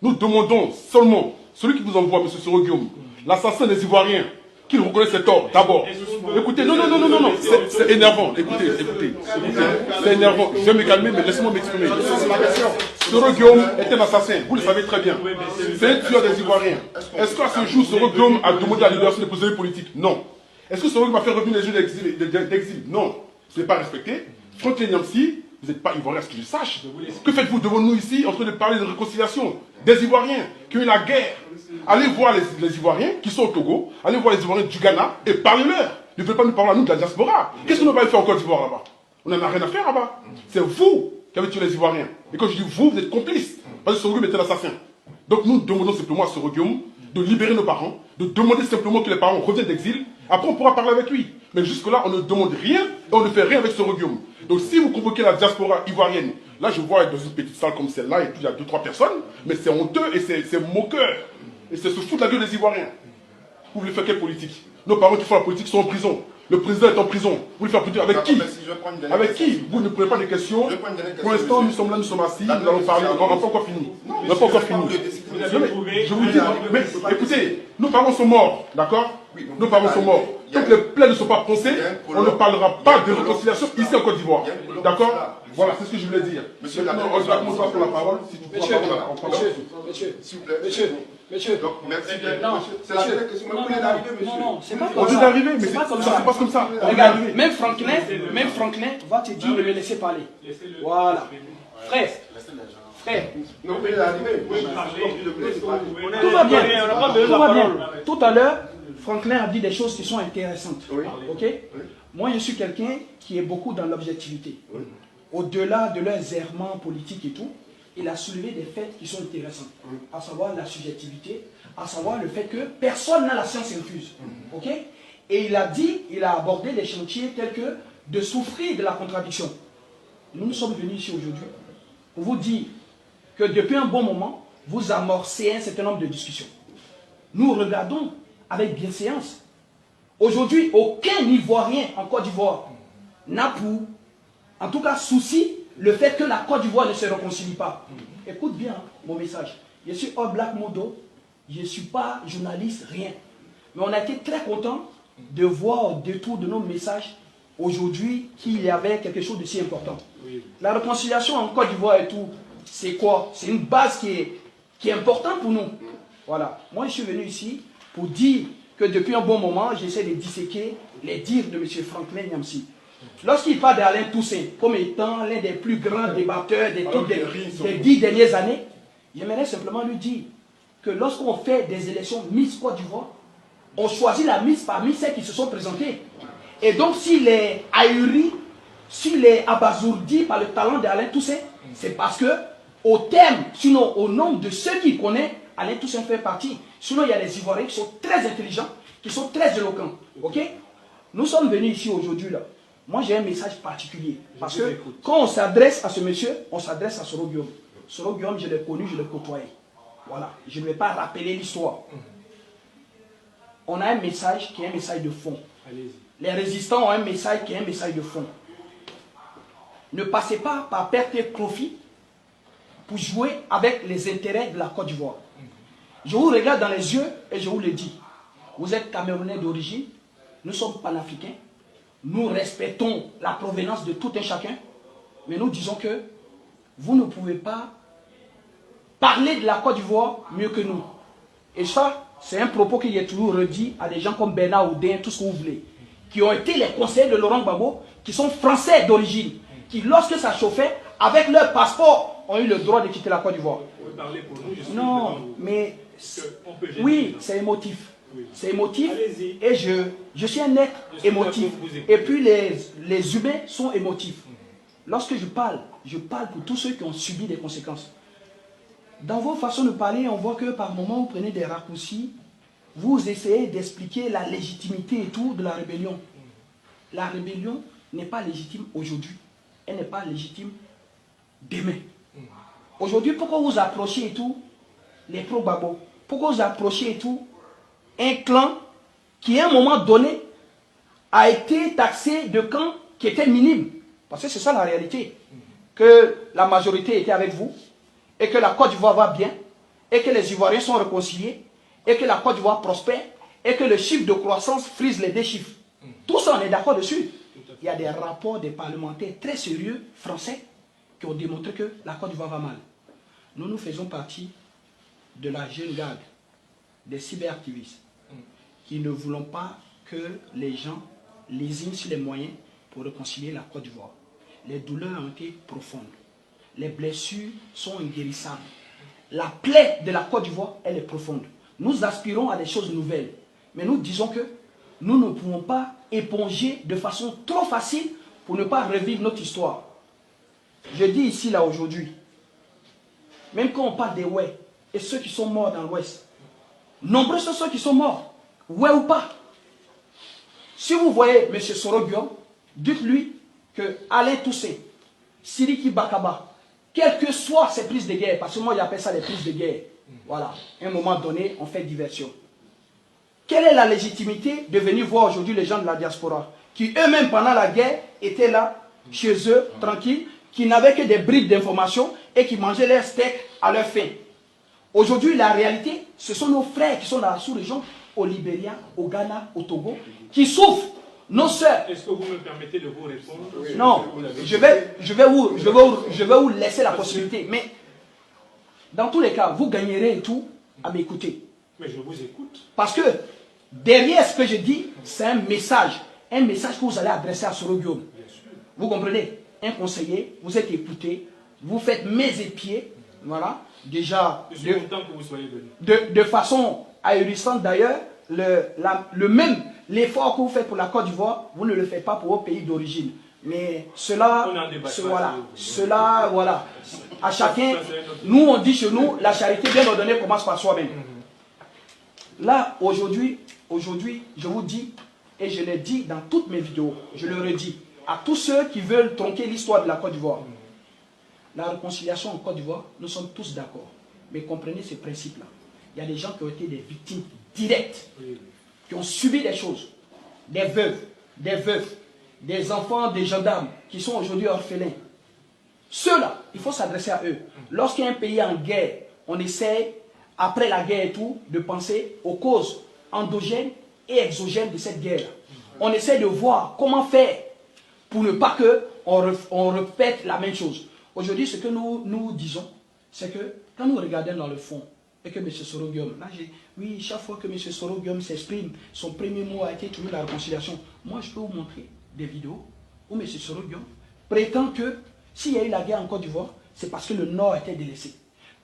Nous demandons seulement, celui qui vous envoie, M. Soro Guillaume, l'assassin des Ivoiriens, qu'il reconnaisse ses torts, d'abord. Écoutez, non, c'est énervant. Écoutez, c'est énervant. Je vais me calmer, mais laissez-moi m'exprimer. Soro Guillaume est un assassin, vous le savez très bien. C'est un tueur des Ivoiriens. Est-ce qu'à ce jour, Soro Guillaume a demandé la libération des prisonniers politiques? Non. Est-ce que Soro Guillaume a fait revenir les jeux d'exil? Non. Ce n'est pas respecté. Franklin Nyamsi, vous n'êtes pas Ivoirien, à ce que je sache. Que faites-vous devant nous ici, en train de parler de réconciliation des Ivoiriens qui ont eu la guerre? Allez voir les Ivoiriens qui sont au Togo, allez voir les Ivoiriens du Ghana et parlez-leur. Ne pouvez pas nous parler à nous de la diaspora. Qu'est-ce qu'on va faire en Côte d'Ivoire là-bas? On n'en a rien à faire là-bas. C'est vous qui avez tué les Ivoiriens. Et quand je dis vous, vous êtes complices. Parce que Soro Guillaume était l'assassin. Donc nous demandons simplement à Soro Guillaume de libérer nos parents, de demander simplement que les parents reviennent d'exil. Après, on pourra parler avec lui. Mais jusque-là, on ne demande rien et on ne fait rien avec Soro Guillaume. Donc si vous convoquez la diaspora ivoirienne, là je vois dans une petite salle comme celle-là, et puis il y a 2-3 personnes, mais c'est honteux et c'est moqueur. Et c'est se foutre la gueule des Ivoiriens. Vous voulez faire quelle politique? Nos parents qui font la politique sont en prison. Le président est en prison. Vous voulez faire politique avec qui? Avec qui? Vous ne prenez pas de questions. Pour l'instant, nous sommes là, nous sommes assis, nous allons parler. On n'a pas encore fini. On n'a pas encore fini. Je vous dis, mais écoutez, nos parents sont morts, d'accord? Nos parents sont morts. Tant que les plaies ne sont pas pensées, on ne parlera pas de réconciliation ici en Côte d'Ivoire. D'accord? Voilà, c'est ce que je voulais dire. Monsieur, on va commencer par la parole. Si tu monsieur, s'il vous plaît. Monsieur. Donc, merci. C'est la dernière question. Non, c'est pas comme ça. On est arrivé, mais ça se passe comme ça. Regarde, même Franklin va te dire de me laisser parler. Voilà. Frère. Non, mais il est arrivé. Tout va bien. Tout va bien. Tout à l'heure, Franklin a dit des choses qui sont intéressantes. Ok? Moi, je suis quelqu'un qui est beaucoup dans l'objectivité. Au-delà de leurs errements politiques et tout, il a soulevé des faits qui sont intéressants, à savoir la subjectivité, à savoir le fait que personne n'a la science infuse. Ok? Et il a dit, il a abordé des chantiers tels que de souffrir de la contradiction. Nous sommes venus ici aujourd'hui pour vous dire que depuis un bon moment, vous amorcez un certain nombre de discussions. Nous regardons avec bienséance. Aujourd'hui, aucun Ivoirien en Côte d'Ivoire n'a pour, en tout cas, souci le fait que la Côte d'Ivoire ne se réconcilie pas. Écoute bien mon message. Je suis All Black Modo, je ne suis pas journaliste, rien. Mais on a été très content de voir au détour de nos messages aujourd'hui qu'il y avait quelque chose de si important. La réconciliation en Côte d'Ivoire et tout, c'est quoi? C'est une base qui est importante pour nous. Voilà. Moi, je suis venu ici pour dire que depuis un bon moment, j'essaie de disséquer les dires de M. Franklin Nyamsi. Lorsqu'il parle d'Alain Toussaint comme étant l'un des plus grands débatteurs des 10 dernières années, j'aimerais simplement lui dire que lorsqu'on fait des élections Miss Côte d'Ivoire, on choisit la Miss parmi celles qui se sont présentées. Et donc s'il est ahuri, s'il est abasourdi par le talent d'Alain Toussaint, c'est parce que au terme, sinon au nombre de ceux qu'il connaît, Alain Toussaint fait partie. Sinon il y a des Ivoiriens qui sont très intelligents, qui sont très éloquents. Ok? Nous sommes venus ici aujourd'hui là. Moi, j'ai un message particulier. Parce que quand on s'adresse à ce monsieur, on s'adresse à Soro Guillaume. Soro Guillaume, je l'ai connu, je l'ai côtoyé. Voilà. Je ne vais pas rappeler l'histoire. On a un message qui est un message de fond. Les résistants ont un message qui est un message de fond. Ne passez pas par perte et profit pour jouer avec les intérêts de la Côte d'Ivoire. Je vous regarde dans les yeux et je vous le dis. Vous êtes Camerounais d'origine, nous sommes panafricains. Nous respectons la provenance de tout un chacun, mais nous disons que vous ne pouvez pas parler de la Côte d'Ivoire mieux que nous. Et ça, c'est un propos qu'il est toujours redit à des gens comme Bernard Oudin, tout ce que vous voulez, qui ont été les conseillers de Laurent Gbagbo, qui sont français d'origine, qui lorsque ça chauffait, avec leur passeport, ont eu le droit de quitter la Côte d'Ivoire. Vous pouvez parler pour nous, je suis non, mais oui, c'est émotif. C'est émotif et je suis un être émotif. Et puis les humains sont émotifs. Lorsque je parle pour tous ceux qui ont subi des conséquences. Dans vos façons de parler, on voit que par moments vous prenez des raccourcis, vous essayez d'expliquer la légitimité et tout de la rébellion. La rébellion n'est pas légitime aujourd'hui. Elle n'est pas légitime demain. Aujourd'hui, pourquoi vous approchez et tout les pro-Gbagbo? Pourquoi vous approchez et tout un clan qui, à un moment donné, a été taxé de camp qui était minime. Parce que c'est ça la réalité. Que la majorité était avec vous, et que la Côte d'Ivoire va bien, et que les Ivoiriens sont réconciliés, et que la Côte d'Ivoire prospère, et que le chiffre de croissance frise les 2 chiffres. Tout ça, on est d'accord dessus. Il y a des rapports des parlementaires très sérieux, français, qui ont démontré que la Côte d'Ivoire va mal. Nous faisons partie de la jeune garde, des cyberactivistes, qui ne voulons pas que les gens lésinent sur les moyens pour réconcilier la Côte d'Ivoire. Les douleurs ont été profondes. Les blessures sont inguérissables. La plaie de la Côte d'Ivoire, elle est profonde. Nous aspirons à des choses nouvelles. Mais nous disons que nous ne pouvons pas éponger de façon trop facile pour ne pas revivre notre histoire. Je dis ici, là, aujourd'hui, même quand on parle des Ouai et ceux qui sont morts dans l'Ouest, nombreux sont ceux qui sont morts, Ouai ou pas. Si vous voyez M. Soro-Guillaume, dites-lui que Alain Toussaint, Siriki Bakaba, quelles que soient ces prises de guerre, parce que moi j'appelle ça les prises de guerre, voilà, à un moment donné, on fait diversion. Quelle est la légitimité de venir voir aujourd'hui les gens de la diaspora, qui eux-mêmes pendant la guerre étaient là, chez eux, tranquilles, qui n'avaient que des bribes d'informations et qui mangeaient leurs steaks à leur faim. Aujourd'hui, la réalité, ce sont nos frères qui sont dans la sous-région, au Libéria, au Ghana, au Togo, qui souffrent. Nos sœurs. Est-ce que vous me permettez de vous répondre? Non, je vais vous laisser la possibilité. Mais dans tous les cas, vous gagnerez et tout à m'écouter. Mais je vous écoute. Parce que derrière ce que je dis, c'est un message que vous allez adresser à Soro-Guillaume. Vous comprenez? Un conseiller, vous êtes écouté, vous faites mes et pieds, voilà. Déjà, je suis content que vous soyez venu. De façon ahurissante d'ailleurs, l'effort que vous faites pour la Côte d'Ivoire, vous ne le faites pas pour vos pays d'origine. Mais cela, voilà, à chacun, nous on dit chez nous, la charité bien ordonnée commence par soi-même. Là, aujourd'hui, je vous dis, et je l'ai dit dans toutes mes vidéos, je le redis, à tous ceux qui veulent tronquer l'histoire de la Côte d'Ivoire. La réconciliation en Côte d'Ivoire, nous sommes tous d'accord. Mais comprenez ce principe-là. Il y a des gens qui ont été des victimes directes, qui ont subi des choses. Des veuves, des enfants des gendarmes qui sont aujourd'hui orphelins. Ceux-là, il faut s'adresser à eux. Lorsqu'il y a un pays en guerre, on essaie, après la guerre et tout, de penser aux causes endogènes et exogènes de cette guerre. On essaie de voir comment faire pour ne pas qu'on répète la même chose. Aujourd'hui, ce que nous disons, c'est que quand nous regardons dans le fond, et que M. Soro-Guillaume, là, oui, chaque fois que M. Soro-Guillaume s'exprime, son premier mot a été toujours la réconciliation. Moi, je peux vous montrer des vidéos où M. Soro-Guillaume prétend que s'il y a eu la guerre en Côte d'Ivoire, c'est parce que le Nord était délaissé.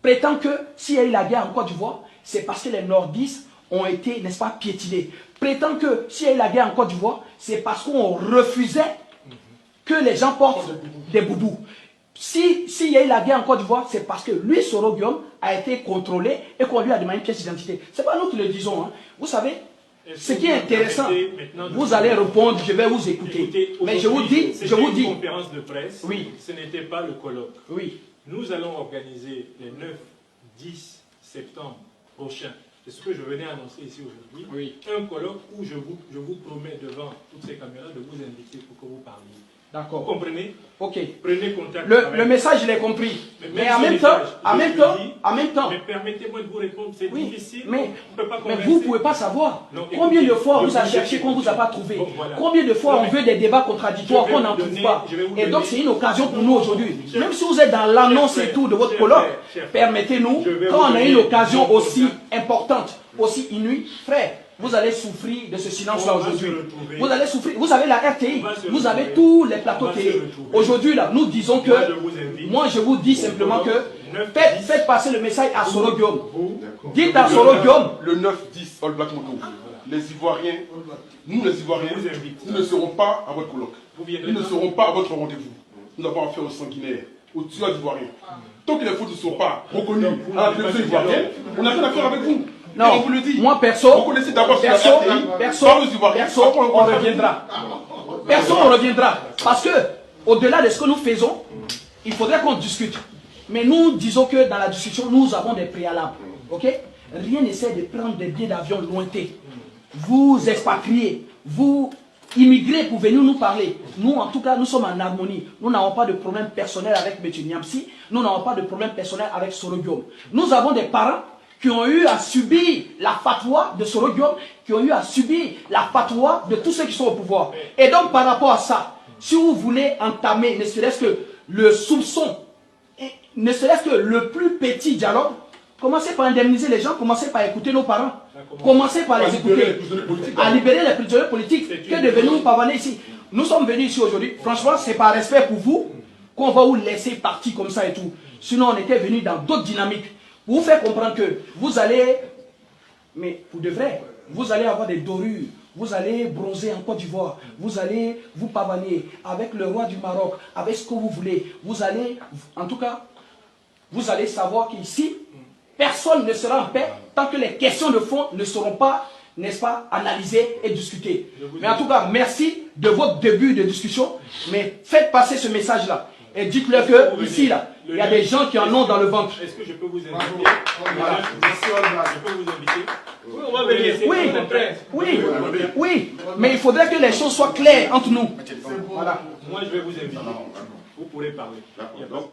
Prétend que s'il y a eu la guerre en Côte d'Ivoire, c'est parce que les Nordistes ont été, n'est-ce pas, piétinés. Prétend que s'il y a eu la guerre en Côte d'Ivoire, c'est parce qu'on refusait que les gens portent des boubous. S'il y a eu la guerre en Côte d'Ivoire, c'est parce que lui, Soro-Guillaume, a été contrôlé et qu'on lui a demandé une pièce d'identité. Ce n'est pas nous qui le disons. Hein. Vous savez, ce qui est intéressant, vous allez répondre, je vais vous écouter. Écoutez, mais je vous dis, une conférence de presse, oui. Ce n'était pas le colloque. Oui. Nous allons organiser les 9, 10 septembre prochains. C'est ce que je venais annoncer ici aujourd'hui. Oui. Un colloque où je vous promets devant toutes ces caméras de vous inviter pour que vous parliez. D'accord. Vous comprenez? Ok. Prenez contact. Le message, je l'ai compris. Mais en même temps, mais permettez-moi de vous répondre, c'est difficile. Mais vous ne pouvez pas savoir. Combien de fois on vous a cherché qu'on ne vous a pas trouvé? Bon, voilà. Combien de fois on veut des débats contradictoires qu'on n'en trouve pas? Et donc c'est une occasion pour nous aujourd'hui. Même si vous êtes dans l'annonce et tout de votre colloque, permettez-nous, quand on a une occasion aussi importante, aussi inouïe, frère, vous allez souffrir de ce silence-là aujourd'hui. Vous allez souffrir. Vous avez la RTI, vous avez tous les plateaux télé. Aujourd'hui, là, nous disons que, moi je vous dis simplement que, faites passer le message à Soro-Guillaume. Dites à Soro-Guillaume. Le 9-10, All Black Moto. Les Ivoiriens, nous les Ivoiriens, nous ne serons pas à votre colloque. Nous ne serons pas à votre rendez-vous. Nous avons affaire aux sanguinaires, aux tueurs ivoiriens. Tant que les fautes ne sont pas reconnues à la télévision ivoirienne, on n'a rien à faire avec vous. Non, on vous le dit. Moi perso, on reviendra. Perso, on reviendra. Parce que, au-delà de ce que nous faisons, il faudrait qu'on discute. Mais nous disons que dans la discussion, nous avons des préalables. Ok? Rien n'essaie de prendre des billets d'avion lointains. Vous expatriez, vous immigrez pour venir nous parler. Nous, en tout cas, nous sommes en harmonie. Nous n'avons pas de problème personnel avec M. Niamsi. Nous n'avons pas de problème personnel avec Soro-Guillaume. Nous avons des parents qui ont eu à subir la fatwa de Soro Guillaume, qui ont eu à subir la fatwa de tous ceux qui sont au pouvoir. Et donc, par rapport à ça, si vous voulez entamer, ne serait-ce que le soupçon, ne serait-ce que le plus petit dialogue, commencez par indemniser les gens, commencez par écouter nos parents, commencez par les écouter, à libérer les prisonniers politiques, que de venir nous pavaner ici. Nous sommes venus ici aujourd'hui, franchement, c'est par respect pour vous qu'on va vous laisser partir comme ça et tout. Sinon, on était venus dans d'autres dynamiques. Pour vous faire comprendre que vous allez, mais pour de vrai, vous allez avoir des dorures, vous allez bronzer en Côte d'Ivoire, vous allez vous pavaner avec le roi du Maroc, avec ce que vous voulez. Vous allez, en tout cas, vous allez savoir qu'ici, personne ne sera en paix tant que les questions de fond ne seront pas, n'est-ce pas, analysées et discutées. Mais en tout cas, merci de votre début de discussion, mais faites passer ce message-là. Et dites-leur que ici, là, il y a des gens qui en ont dans le ventre. Est-ce que je peux vous inviter? Voilà. Je peux vous inviter? Oui, on va venir. Oui, mais il faudrait que les choses soient claires entre nous. Voilà. Moi, je vais vous inviter. Vous pourrez parler. Il y a pas de problème.